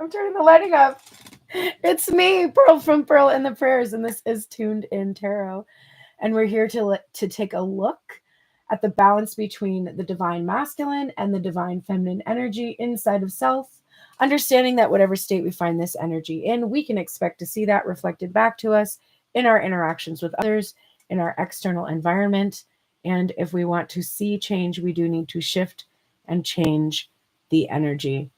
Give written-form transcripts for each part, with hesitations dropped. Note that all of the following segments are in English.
I'm turning the lighting up. It's me, Pearl from Pearl and the Prayers, and this is Tuned In Tarot. And we're here to take a look at the balance between the divine masculine and the divine feminine energy inside of self, understanding that whatever state we find this energy in, we can expect to see that reflected back to us in our interactions with others, in our external environment. And if we want to see change, we do need to shift and change the energy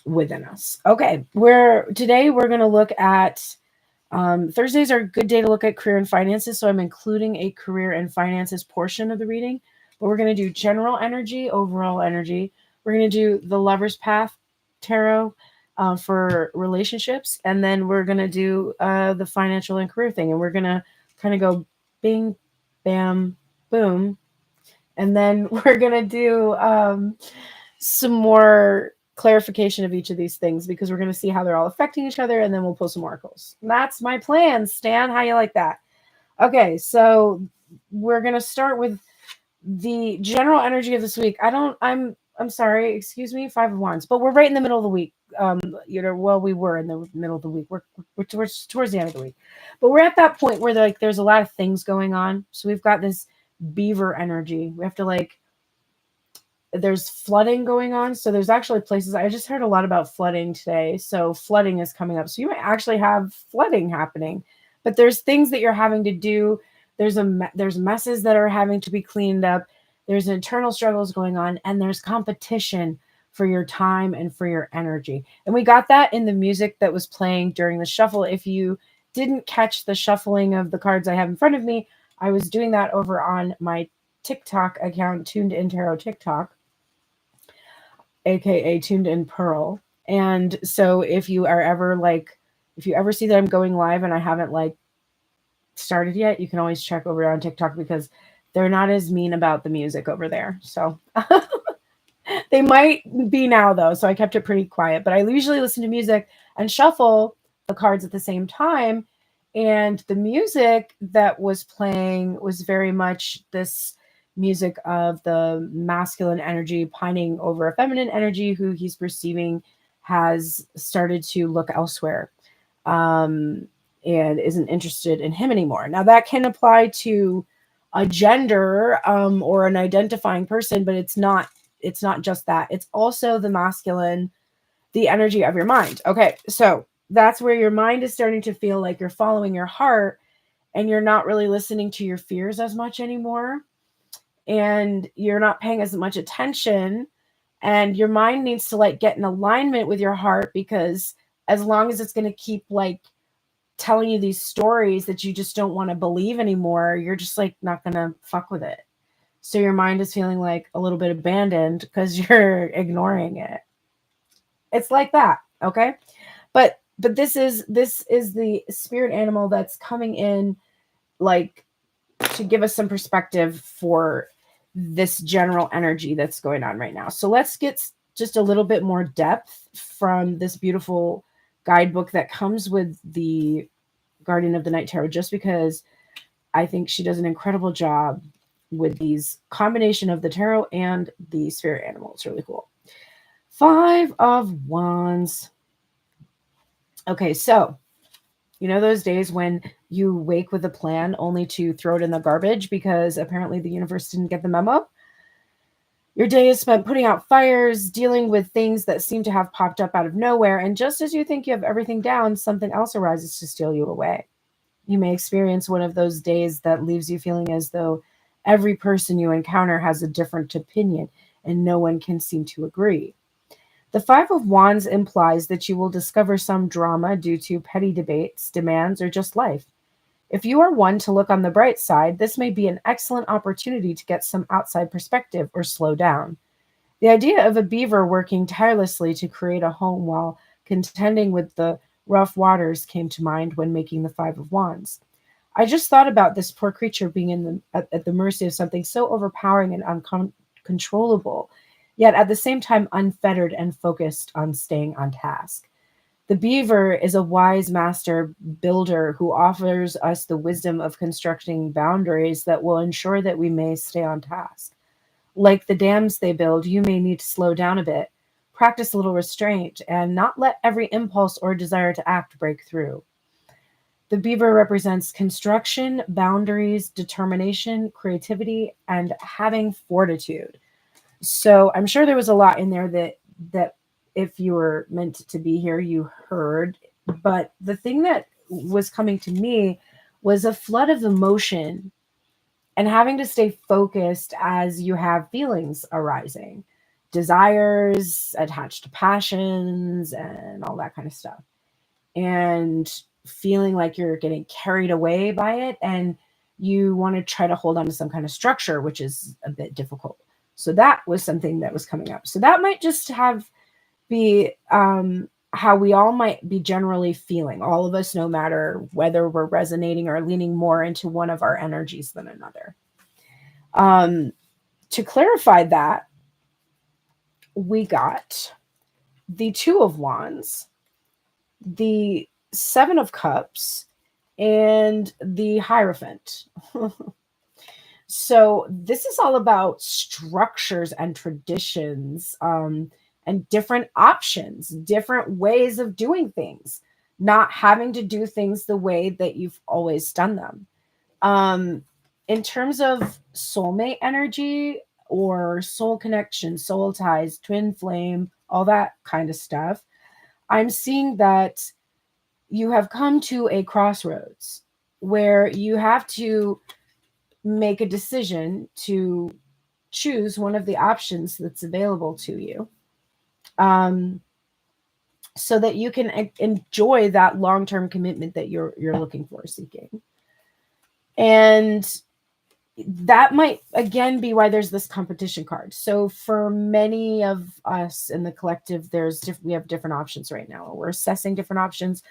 within us. Okay, we're going to look at Thursdays are a good day to look at career and finances, so I'm including a career and finances portion of the reading. But we're going to do general energy, overall energy. We're going to do the Lover's Path tarot for relationships, and then we're going to do the financial and career thing, and we're going to kind of go bing, bam, boom, and then we're going to do some more clarification of each of these things because we're going to see how they're all affecting each other, and then we'll pull some oracles. That's my plan. Stan, how you like that? Okay, so we're going to start with the general energy of this week. I'm sorry, excuse me, Five of Wands, but we're right in the middle of the week. We were in the middle of the week. We're towards the end of the week, but we're at that point where there's a lot of things going on. So we've got this beaver energy. We have to there's flooding going on. So there's actually places, I just heard a lot about flooding today. So flooding is coming up. So you might actually have flooding happening, but there's things that you're having to do. There's messes that are having to be cleaned up. There's internal struggles going on, and there's competition for your time and for your energy. And we got that in the music that was playing during the shuffle. If you didn't catch the shuffling of the cards I have in front of me, I was doing that over on my TikTok account, Tuned In Tarot TikTok, aka Tuned In Pearl. And so if you ever see that I'm going live and I haven't started yet, you can always check over on TikTok because they're not as mean about the music over there. So they might be now though. So I kept it pretty quiet, but I usually listen to music and shuffle the cards at the same time. And the music that was playing was very much this music of the masculine energy pining over a feminine energy who he's perceiving has started to look elsewhere and isn't interested in him anymore. Now that can apply to a gender or an identifying person, but it's not just that. It's also the masculine, the energy of your mind. Okay, so that's where your mind is starting to feel like you're following your heart and you're not really listening to your fears as much anymore. And you're not paying as much attention, and your mind needs to get in alignment with your heart, because as long as it's going to keep telling you these stories that you just don't want to believe anymore, you're just not going to fuck with it. So your mind is feeling a little bit abandoned because you're ignoring it. It's like that. Okay. But this is the spirit animal that's coming in to give us some perspective for this general energy that's going on right now. So let's get just a little bit more depth from this beautiful guidebook that comes with the Guardian of the Night Tarot, just because I think she does an incredible job with these combination of the tarot and the spirit animal. It's really cool. Five of Wands. Okay, so you know those days when you wake with a plan only to throw it in the garbage because apparently the universe didn't get the memo? Your day is spent putting out fires, dealing with things that seem to have popped up out of nowhere, and just as you think you have everything down, something else arises to steal you away. You may experience one of those days that leaves you feeling as though every person you encounter has a different opinion and no one can seem to agree. The Five of Wands implies that you will discover some drama due to petty debates, demands, or just life. If you are one to look on the bright side, this may be an excellent opportunity to get some outside perspective or slow down. The idea of a beaver working tirelessly to create a home while contending with the rough waters came to mind when making the Five of Wands. I just thought about this poor creature being at the mercy of something so overpowering and uncontrollable, yet at the same time unfettered and focused on staying on task. The beaver is a wise master builder who offers us the wisdom of constructing boundaries that will ensure that we may stay on task. Like the dams they build, you may need to slow down a bit, practice a little restraint, and not let every impulse or desire to act break through. The beaver represents construction, boundaries, determination, creativity, and having fortitude. So I'm sure there was a lot in there that if you were meant to be here, you heard. But the thing that was coming to me was a flood of emotion and having to stay focused as you have feelings arising, desires attached to passions and all that kind of stuff. And feeling like you're getting carried away by it, and you want to try to hold on to some kind of structure, which is a bit difficult. So that was something that was coming up. So that might just have be how we all might be generally feeling, all of us, no matter whether we're resonating or leaning more into one of our energies than another. To clarify that, we got the Two of Wands, the Seven of Cups, and the Hierophant. So this is all about structures and traditions, and different options, different ways of doing things, not having to do things the way that you've always done them. In terms of soulmate energy or soul connection, soul ties, twin flame, all that kind of stuff, I'm seeing that you have come to a crossroads where you have to make a decision to choose one of the options that's available to you, um, so that you can enjoy that long-term commitment that you're looking for, seeking. And that might again be why there's this competition card. So for many of us in the collective, we have different options right now. We're assessing different options,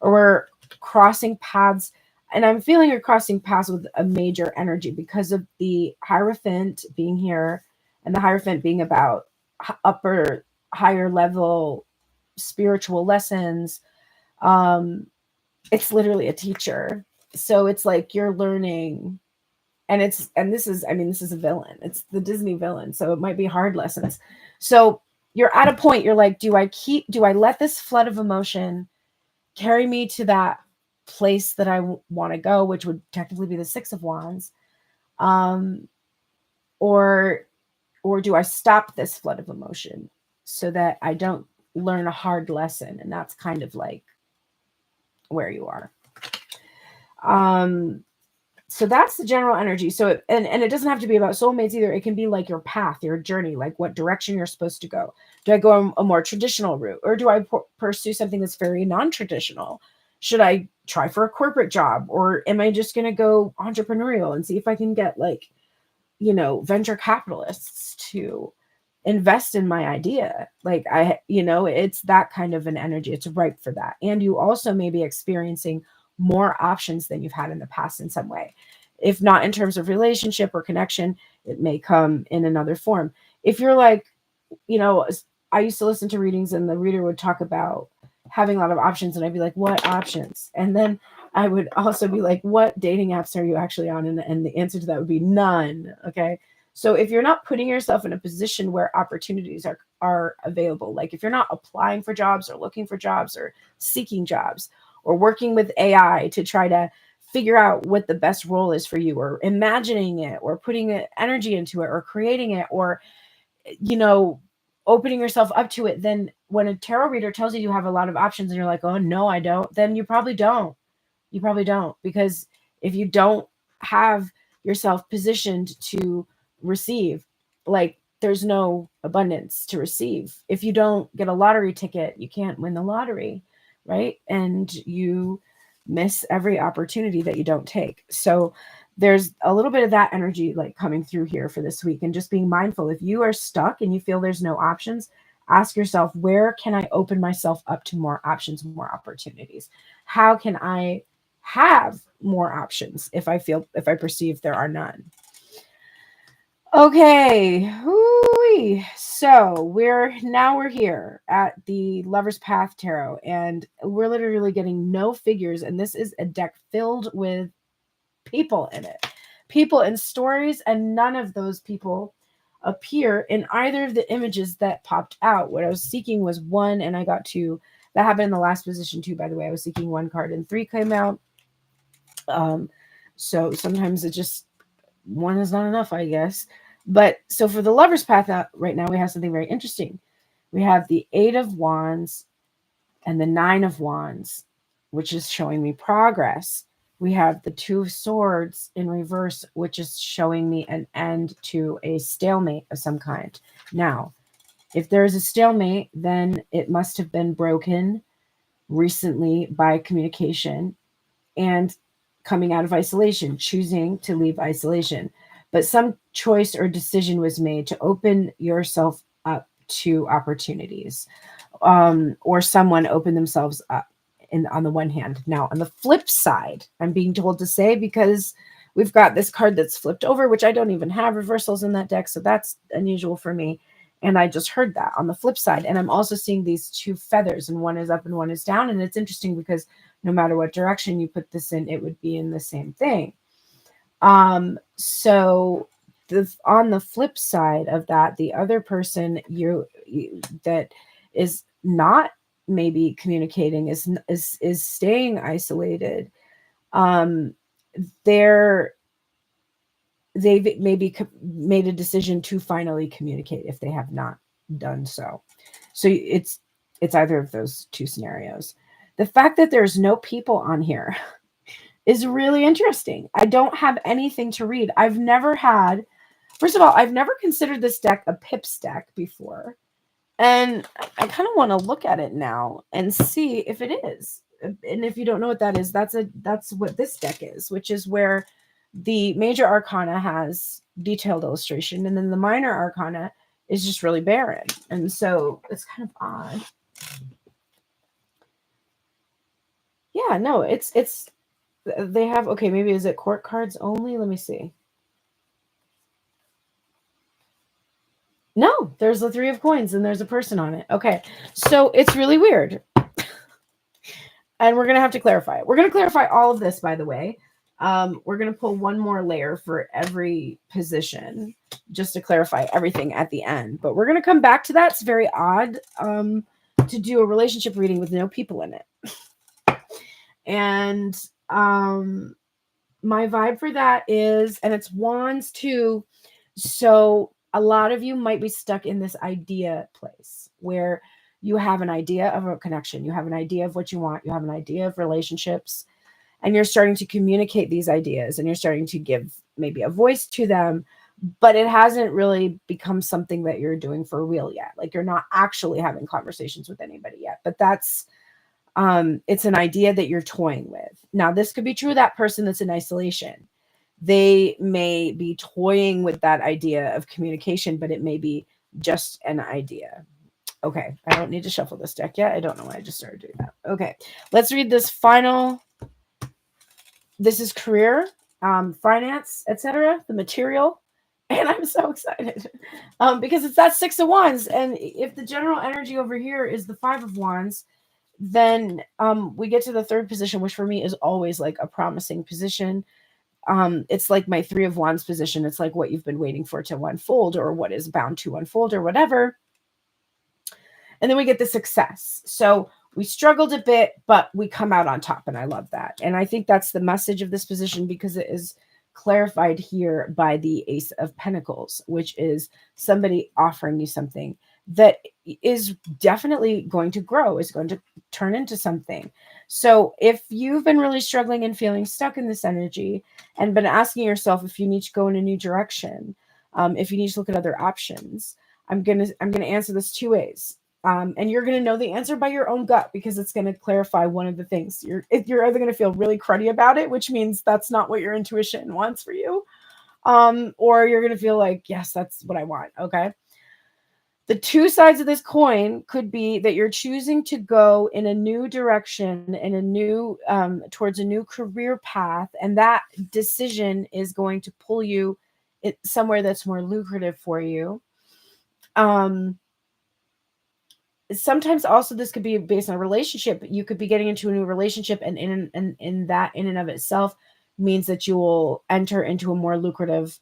or we're crossing paths. And I'm feeling you're crossing paths with a major energy because of the Hierophant being here, and the Hierophant being about upper, higher level spiritual lessons. It's literally a teacher. So it's like you're learning, and this is, I mean, this is a villain. It's the Disney villain. So it might be hard lessons. So you're at a point, you're like, do I let this flood of emotion carry me to that place that I want to go, which would technically be the Six of Wands? Or do I stop this flood of emotion so that I don't learn a hard lesson? And that's kind of like where you are. So that's the general energy. So, and it doesn't have to be about soulmates either. It can be like your path, your journey, like what direction you're supposed to go. Do I go a more traditional route, or do I pursue something that's very non-traditional? Should I try for a corporate job, or am I just going to go entrepreneurial and see if I can get venture capitalists to invest in my idea? It's that kind of an energy. It's ripe for that. And you also may be experiencing more options than you've had in the past in some way. If not in terms of relationship or connection, it may come in another form. If you're like, I used to listen to readings and the reader would talk about having a lot of options, and I'd be like, what options? And then I would also be like, what dating apps are you actually on? And the answer to that would be none. Okay. So if you're not putting yourself in a position where opportunities are available, like if you're not applying for jobs or looking for jobs or seeking jobs, or working with AI to try to figure out what the best role is for you, or imagining it, or putting energy into it, or creating it, or, opening yourself up to it, then when a tarot reader tells you have a lot of options and you're like, oh, no, I don't, then you probably don't. You probably don't, because if you don't have yourself positioned to receive, like there's no abundance to receive. If you don't get a lottery ticket, you can't win the lottery, right? And you miss every opportunity that you don't take. So there's a little bit of that energy like coming through here for this week, and just being mindful. If you are stuck and you feel there's no options, ask yourself, where can I open myself up to more options, more opportunities? How can I have more options if I perceive there are none? Okay. Hoo-wee. So we're here at the Lover's Path Tarot, and we're literally getting no figures. And this is a deck filled with people in it, people and stories. And none of those people appear in either of the images that popped out. What I was seeking was 1, and I got 2. That happened in the last position too, by the way. I was seeking 1 card and 3 came out. So sometimes it just, 1 is not enough, I guess. But so for the Lover's Path right now, we have something very interesting. We have the 8 of Wands and the 9 of Wands, which is showing me progress. We have the 2 of Swords in reverse, which is showing me an end to a stalemate of some kind. Now, if there is a stalemate, then it must have been broken recently by communication and coming out of isolation, choosing to leave isolation. But some choice or decision was made to open yourself up to opportunities, or someone opened themselves up on the one hand. Now, on the flip side, I'm being told to say, because we've got this card that's flipped over, which I don't even have reversals in that deck, so that's unusual for me. And I just heard that on the flip side. And I'm also seeing these 2 feathers, and one is up and one is down. And it's interesting because no matter what direction you put this in, it would be in the same thing. So on the flip side of that, the other person that is not maybe communicating is staying isolated. They've maybe made a decision to finally communicate if they have not done so. So it's either of those 2 scenarios. The fact that there's no people on here is really interesting. I don't have anything to read. First of all, I've never considered this deck a Pips deck before. And I kind of want to look at it now and see if it is. And if you don't know what that is, that's what this deck is, which is where the major arcana has detailed illustration, and then the minor arcana is just really barren. And so it's kind of odd. Yeah, no, it's they have, okay, maybe is it court cards only? Let me see. No, there's the 3 of coins and there's a person on it. Okay, so it's really weird. And we're going to have to clarify it. We're going to clarify all of this, by the way. We're going to pull 1 more layer for every position just to clarify everything at the end. But we're going to come back to that. It's very odd to do a relationship reading with no people in it. And my vibe for that is, and it's Wands too. So a lot of you might be stuck in this idea place where you have an idea of a connection. You have an idea of what you want. You have an idea of relationships. And you're starting to communicate these ideas and you're starting to give maybe a voice to them, but it hasn't really become something that you're doing for real yet. Like you're not actually having conversations with anybody yet, but that's, it's an idea that you're toying with. Now, this could be true of that person that's in isolation. They may be toying with that idea of communication, but it may be just an idea. Okay, I don't need to shuffle this deck yet. I don't know why I just started doing that. Okay, let's read this final. This is career, finance, etc., the material. And I'm so excited because it's that 6 of Wands. And if the general energy over here is the 5 of Wands, then we get to the 3rd position, which for me is always like a promising position. It's like my 3 of Wands position. It's like what you've been waiting for to unfold or what is bound to unfold or whatever. And then we get the success. So we struggled a bit, but we come out on top. And I love that. And I think that's the message of this position because it is clarified here by the Ace of Pentacles, which is somebody offering you something that is definitely going to grow, is going to turn into something. So if you've been really struggling and feeling stuck in this energy and been asking yourself if you need to go in a new direction, if you need to look at other options, I'm gonna answer this 2 ways. And you're going to know the answer by your own gut because it's going to clarify one of the things. You're either going to feel really cruddy about it, which means that's not what your intuition wants for you. Or you're going to feel like, yes, that's what I want. Okay. The 2 sides of this coin could be that you're choosing to go in a new direction, in a new, towards a new career path. And that decision is going to pull you somewhere that's more lucrative for you. Sometimes also this could be based on a relationship. You could be getting into a new relationship and in that in and of itself means that you will enter into a more lucrative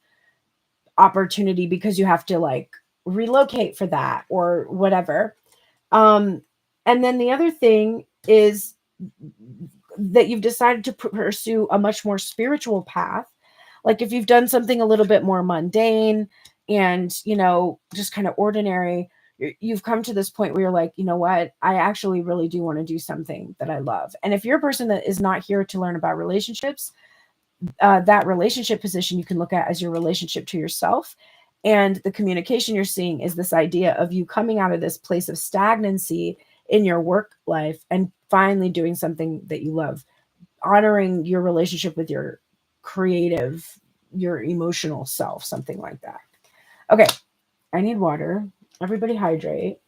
opportunity because you have to like relocate for that or whatever. Um, and then the other thing is that you've decided to pursue a much more spiritual path. Like if you've done something a little bit more mundane and, you know, just kind of ordinary, you've come to this point where you're like, you know what, I actually really do want to do something that I love. And if you're a person that is not here to learn about relationships, that relationship position you can look at as your relationship to yourself. And the communication you're seeing is this idea of you coming out of this place of stagnancy in your work life and finally doing something that you love, honoring your relationship with your creative, your emotional self, something like that. Okay, I need water. Everybody hydrate.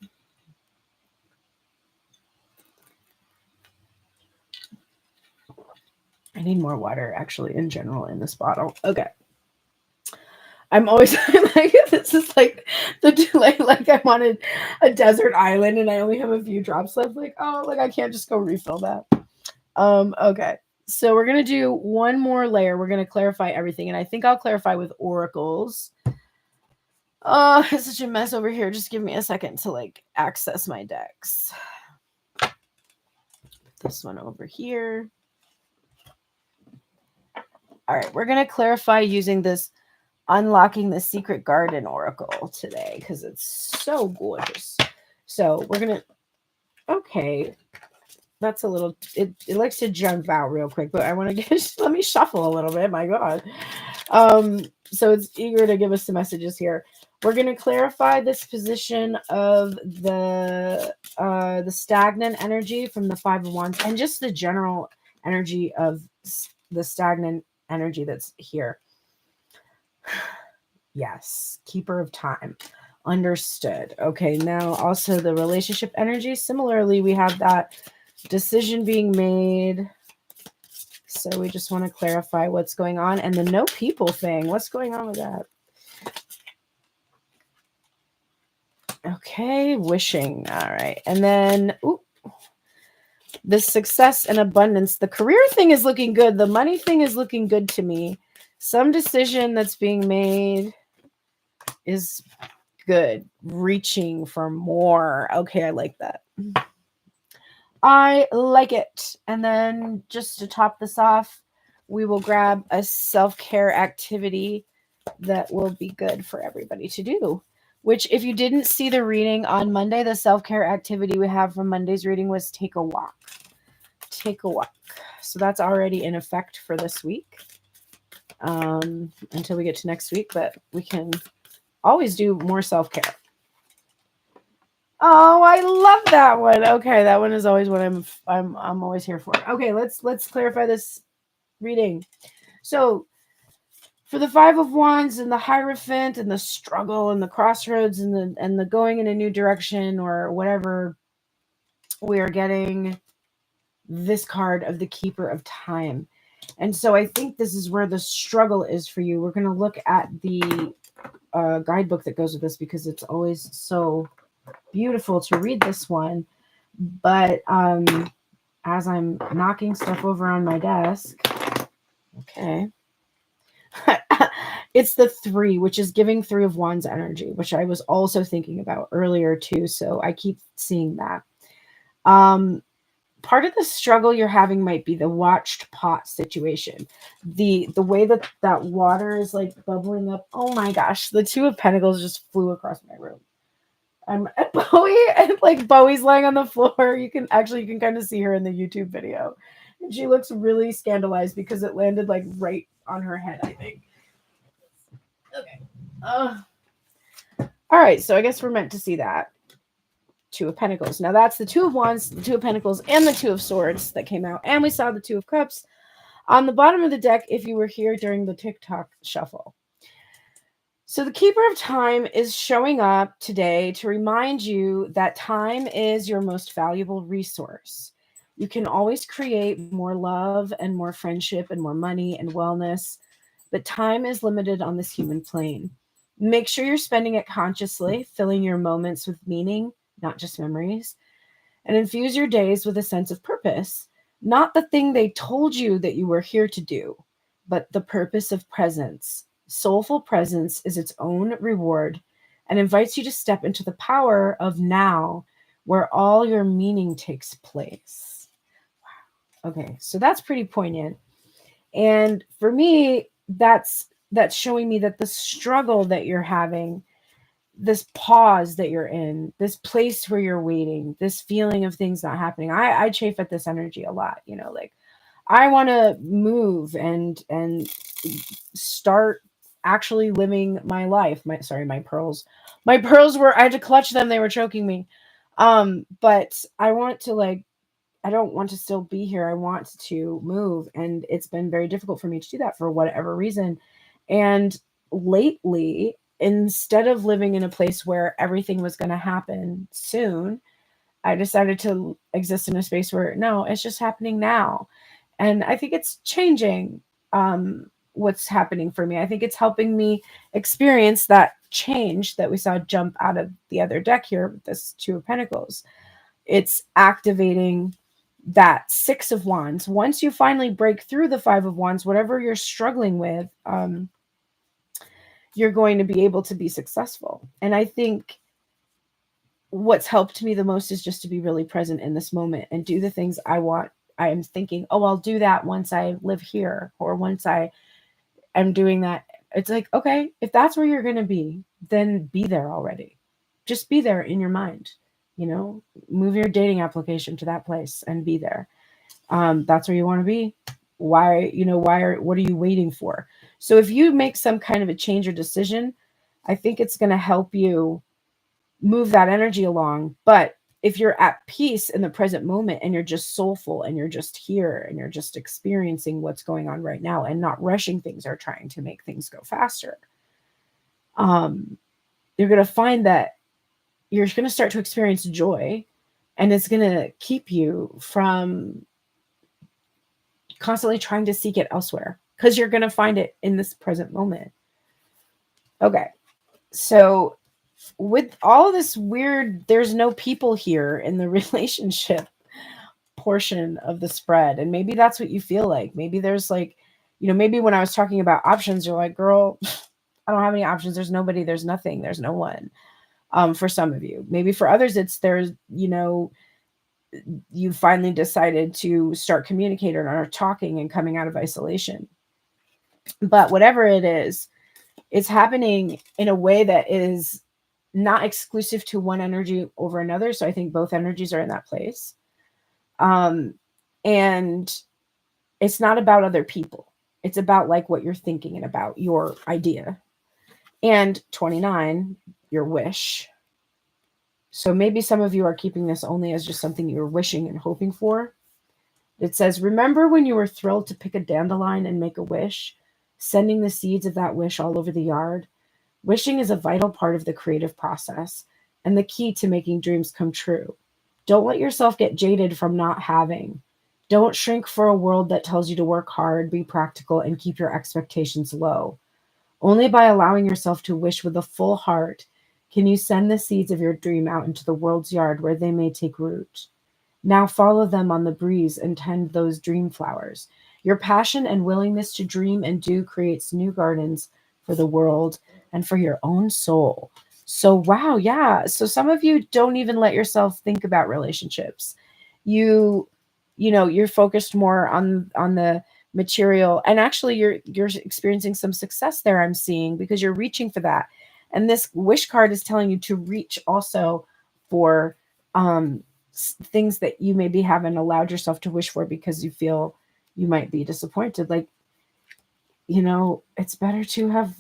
I need more water actually in general in this bottle. Okay. I'm always like, this is like the delay. Like I wanted a desert island and I only have a few drops left. Like, oh, like I can't just go refill that. Okay. So we're going to do one more layer. We're going to clarify everything. And I think I'll clarify with oracles. Oh, it's such a mess over here. Just give me a second to like access my decks. Put this one over here. All right. We're going to clarify using this Unlocking the Secret Garden Oracle today because it's so gorgeous. So we're going to, okay. That's a little, it likes to jump out real quick, but I want to just let me shuffle a little bit. My God. So it's eager to give us some messages here. We're going to clarify this position of the stagnant energy from the Five of Wands and just the general energy of the stagnant energy that's here. Yes. Keeper of time. Understood. Okay. Now also the relationship energy. Similarly, we have that decision being made. So we just want to clarify what's going on. And the no people thing. What's going on with that? Okay. Wishing. All right. And then the success and abundance. The career thing is looking good. The money thing is looking good to me. Some decision that's being made is good. Reaching for more. Okay. I like that. I like it. And then just to top this off, we will grab a self-care activity that will be good for everybody to do. Which, if you didn't see the reading on Monday, the self-care activity we have from Monday's reading was take a walk. Take a walk. So that's already in effect for this week until we get to next week. But we can always do more self-care. Oh, I love that one. Okay, that one is always what I'm always here for. Okay, let's clarify this reading. So, for the Five of Wands and the Hierophant and the struggle and the crossroads and the going in a new direction or whatever, we are getting this card of the Keeper of Time. And so I think this is where the struggle is for you. We're going to look at the guidebook that goes with this because it's always so beautiful to read this one. But as I'm knocking stuff over on my desk, okay, it's the 3, which is giving 3 of Wands energy, which I was also thinking about earlier too. So I keep seeing that. Part of the struggle you're having might be the watched pot situation. The way that water is like bubbling up. Oh my gosh, the 2 of Pentacles just flew across my room. Bowie, and like Bowie's laying on the floor. You can kind of see her in the YouTube video. And she looks really scandalized because it landed like right on her head, I think. Okay. All right, so I guess we're meant to see that. 2 of Pentacles. Now that's the 2 of Wands, the 2 of Pentacles, and the 2 of Swords that came out. And we saw the 2 of Cups on the bottom of the deck if you were here during the TikTok shuffle. So the Keeper of Time is showing up today to remind you that time is your most valuable resource. You can always create more love and more friendship and more money and wellness, but time is limited on this human plane. Make sure you're spending it consciously, filling your moments with meaning, not just memories, and infuse your days with a sense of purpose, not the thing they told you that you were here to do, but the purpose of presence. Soulful presence is its own reward and invites you to step into the power of now, where all your meaning takes place. Okay, so that's pretty poignant. And for me, that's showing me that the struggle that you're having, this pause that you're in, this place where you're waiting, this feeling of things not happening. I chafe at this energy a lot, like I want to move and start actually living my life. My pearls. My pearls were, I had to clutch them, they were choking me. But I want to, like, I don't want to still be here. I want to move. And it's been very difficult for me to do that for whatever reason. And lately, instead of living in a place where everything was going to happen soon, I decided to exist in a space where no, it's just happening now. And I think it's changing what's happening for me. I think it's helping me experience that change that we saw jump out of the other deck here with this Two of Pentacles. It's activating that Six of Wands. Once you finally break through the Five of Wands, whatever you're struggling with, you're going to be able to be successful. And I think what's helped me the most is just to be really present in this moment and do the things I want. I am thinking, oh, I'll do that once I live here, or once I am doing that. It's like, okay, if that's where you're going to be, then be there already. Just be there in your mind, move your dating application to that place and be there. That's where you want to be. What are you waiting for? So if you make some kind of a change or decision, I think it's going to help you move that energy along. But if you're at peace in the present moment and you're just soulful and you're just here and you're just experiencing what's going on right now and not rushing things or trying to make things go faster, you're going to find that you're going to start to experience joy, and it's going to keep you from constantly trying to seek it elsewhere, because you're going to find it in this present moment. Okay. So with all of this weird, there's no people here in the relationship portion of the spread. And maybe that's what you feel like. Maybe there's like, maybe when I was talking about options, you're like, girl, I don't have any options. There's nobody, there's nothing, there's no one. For some of you, maybe for others, it's there's, you finally decided to start communicating or talking and coming out of isolation. But whatever it is, it's happening in a way that is not exclusive to one energy over another. So I think both energies are in that place. And it's not about other people. It's about like what you're thinking and about your idea. And 29, your wish. So maybe some of you are keeping this only as just something you're wishing and hoping for. It says, remember when you were thrilled to pick a dandelion and make a wish, sending the seeds of that wish all over the yard? Wishing is a vital part of the creative process and the key to making dreams come true. Don't let yourself get jaded from not having. Don't shrink for a world that tells you to work hard, be practical, and keep your expectations low. Only by allowing yourself to wish with a full heart can you send the seeds of your dream out into the world's yard where they may take root. Now follow them on the breeze and tend those dream flowers. Your passion and willingness to dream and do creates new gardens for the world and for your own soul. So, wow, yeah. So some of you don't even let yourself think about relationships. You're focused more on the material, and actually you're experiencing some success there, I'm seeing, because you're reaching for that. And this wish card is telling you to reach also for things that you maybe haven't allowed yourself to wish for because you feel you might be disappointed. Like, it's better to have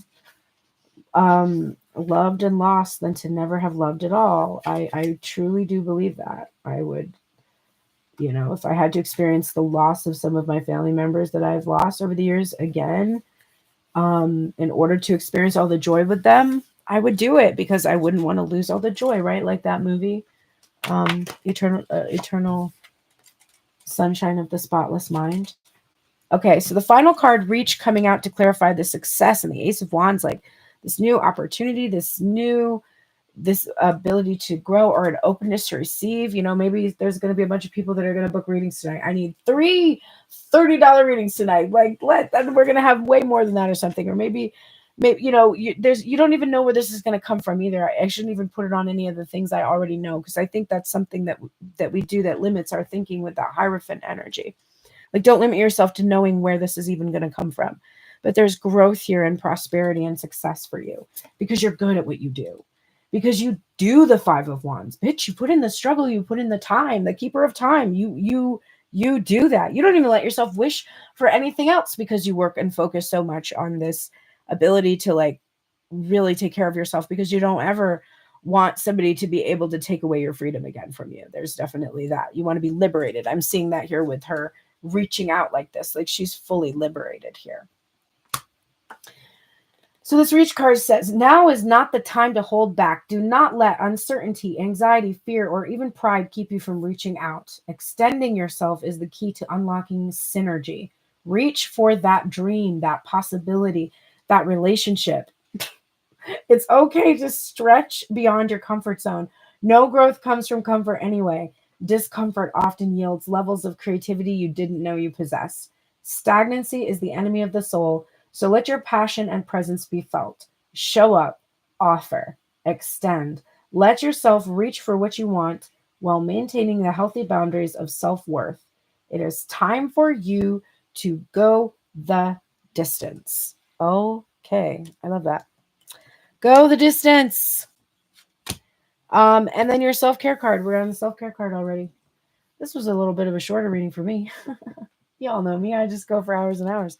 loved and lost than to never have loved at all. I truly do believe that. I would, if I had to experience the loss of some of my family members that I've lost over the years again, in order to experience all the joy with them, I would do it, because I wouldn't want to lose all the joy, right? Like that movie, Eternal Sunshine of the Spotless Mind. Okay, so the final card, Reach, coming out to clarify the success, and the Ace of Wands, like this new opportunity, this ability to grow, or an openness to receive. Maybe there's going to be a bunch of people that are going to book readings tonight. I need 3 $30 readings tonight. Like, we're going to have way more than that or something. Or maybe maybe, you know, you don't even know where this is going to come from either. I shouldn't even put it on any of the things I already know, because I think that's something that we do that limits our thinking with that Hierophant energy. Like, don't limit yourself to knowing where this is even going to come from. But there's growth here and prosperity and success for you because you're good at what you do. Because you do the 5 of Wands. Bitch, you put in the struggle, you put in the time, the keeper of time. You do that. You don't even let yourself wish for anything else because you work and focus so much on this ability to like really take care of yourself, because you don't ever want somebody to be able to take away your freedom again from you. There's definitely that. You want to be liberated. I'm seeing that here with her reaching out like this. Like, she's fully liberated here. So this reach card says, now is not the time to hold back. Do not let uncertainty, anxiety, fear, or even pride keep you from reaching out. Extending yourself is the key to unlocking synergy. Reach for that dream, that possibility, that relationship. It's okay to stretch beyond your comfort zone. No growth comes from comfort anyway. Discomfort often yields levels of creativity you didn't know you possessed. Stagnancy is the enemy of the soul, so let your passion and presence be felt. Show up, offer, extend. Let yourself reach for what you want while maintaining the healthy boundaries of self-worth. It is time for you to go the distance. Okay, I love that. Go the distance. And then your self-care card. We're on the self-care card already. This was a little bit of a shorter reading for me. Y'all know me. I just go for hours and hours.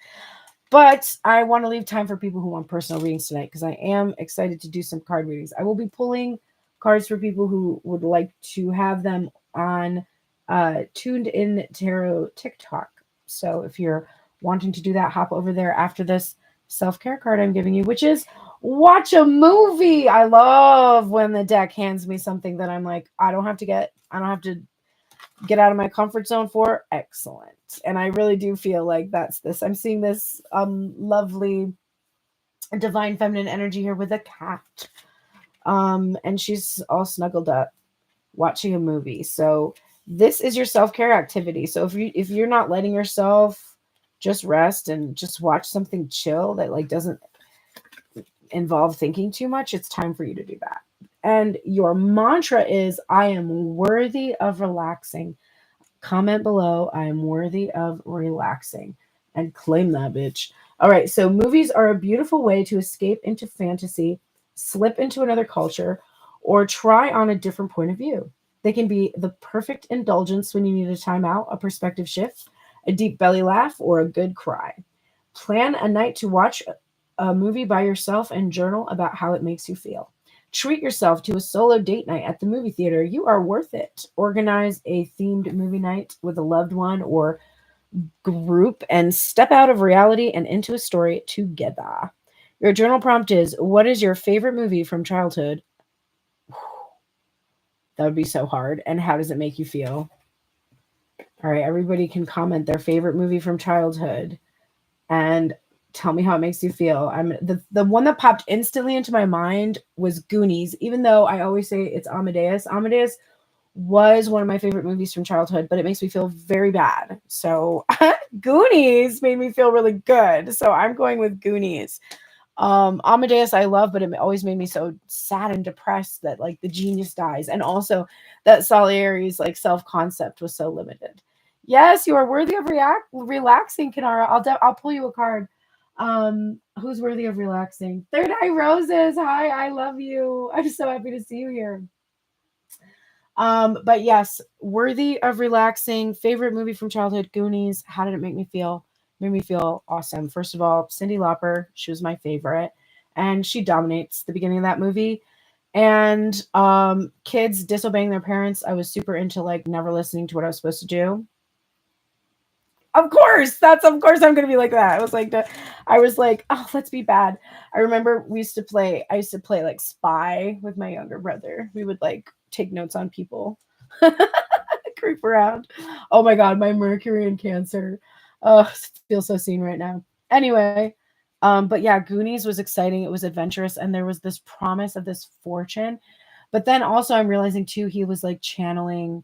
But I want to leave time for people who want personal readings tonight, because I am excited to do some card readings. I will be pulling cards for people who would like to have them on Tuned In Tarot TikTok. So if you're wanting to do that, hop over there after this self-care card I'm giving you, which is watch a movie. I love when the deck hands me something that I'm like, I don't have to get out of my comfort zone for. Excellent. And I really do feel like that's this. I'm seeing this lovely divine feminine energy here with a cat. And she's all snuggled up watching a movie. So this is your self-care activity. So if you're not letting yourself just rest and just watch something chill that like doesn't involve thinking too much, it's time for you to do that. And your mantra is, I am worthy of relaxing. Comment below, I am worthy of relaxing, and claim that, bitch. All right, so movies are a beautiful way to escape into fantasy, slip into another culture, or try on a different point of view. They can be the perfect indulgence when you need a timeout, a perspective shift, a deep belly laugh, or a good cry. Plan a night to watch a movie by yourself and journal about how it makes you feel. Treat yourself to a solo date night at the movie theater. You are worth it. Organize a themed movie night with a loved one or group and step out of reality and into a story together. Your journal prompt is, what is your favorite movie from childhood? That would be so hard. And how does it make you feel? All right, everybody can comment their favorite movie from childhood and tell me how it makes you feel. The one that popped instantly into my mind was Goonies, even though I always say it's Amadeus. Amadeus was one of my favorite movies from childhood, but it makes me feel very bad. So Goonies made me feel really good. So I'm going with Goonies. Amadeus I love, but it always made me so sad and depressed that like the genius dies. And also that Salieri's like self-concept was so limited. Yes, you are worthy of relaxing, Kinara. I'll pull you a card. Who's worthy of relaxing? Third Eye Roses. Hi, I love you. I'm so happy to see you here. But yes, worthy of relaxing. Favorite movie from childhood, Goonies. How did it make me feel? Made me feel awesome. First of all, Cyndi Lauper, she was my favorite, and she dominates the beginning of that movie. And kids disobeying their parents, I was super into like never listening to what I was supposed to do. Of course I'm gonna be like that. I was like, oh, let's be bad. I remember I used to play like spy with my younger brother. We would like take notes on people. Creep around. Oh my god, my Mercury and Cancer. Oh, feel so seen right now. Anyway, but yeah, Goonies was exciting. It was adventurous, and there was this promise of this fortune. But then also I'm realizing too, he was like channeling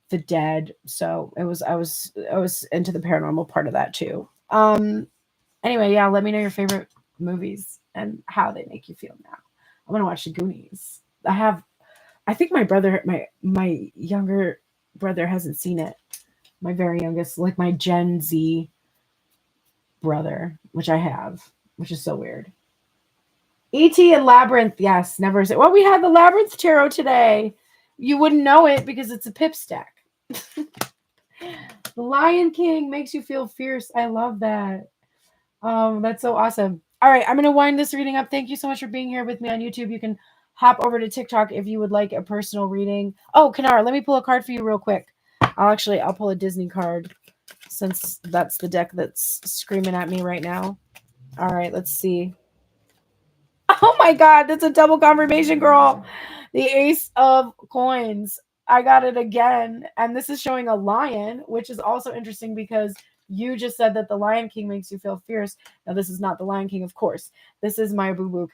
the dead. So I was into the paranormal part of that too. Anyway, yeah, let me know your favorite movies and how they make you feel now. I'm gonna watch the Goonies. I think my brother, my younger brother hasn't seen it. My very youngest, like my Gen Z brother, which I have, which is so weird. E.T. and Labyrinth, yes, never. Well, we had the Labyrinth tarot today. You wouldn't know it because it's a pip stack. The Lion King makes you feel fierce. I love that. That's so awesome. All right, I'm gonna wind this reading up. Thank you so much for being here with me on YouTube. You can hop over to TikTok if you would like a personal reading. Oh, Kanara, let me pull a card for you real quick. I'll pull a Disney card since that's the deck that's screaming at me right now. All right, let's see. Oh my God, that's a double confirmation, girl. The Ace of Coins. I got it again. And this is showing a lion, which is also interesting because you just said that the Lion King makes you feel fierce. Now, this is not the Lion King, of course. This is my boo-boo,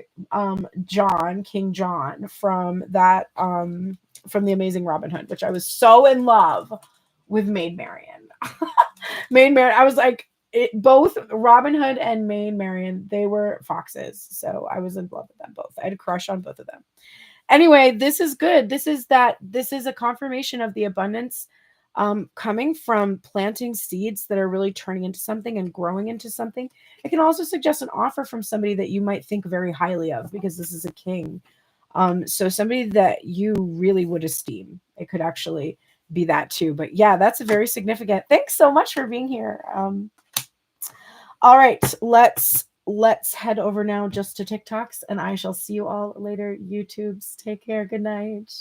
King John from that, from The Amazing Robin Hood, which I was so in love with Maid Marian. Maid Marian, I was like, both Robin Hood and Maid Marian, they were foxes. So I was in love with them both. I had a crush on both of them. Anyway, this is good. This is a confirmation of the abundance coming from planting seeds that are really turning into something and growing into something. It can also suggest an offer from somebody that you might think very highly of because this is a king. So somebody that you really would esteem. It could actually be that too. But yeah, that's very significant. Thanks so much for being here. All right, let's head over now just to TikToks, and I shall see you all later. YouTubes, take care. Good night.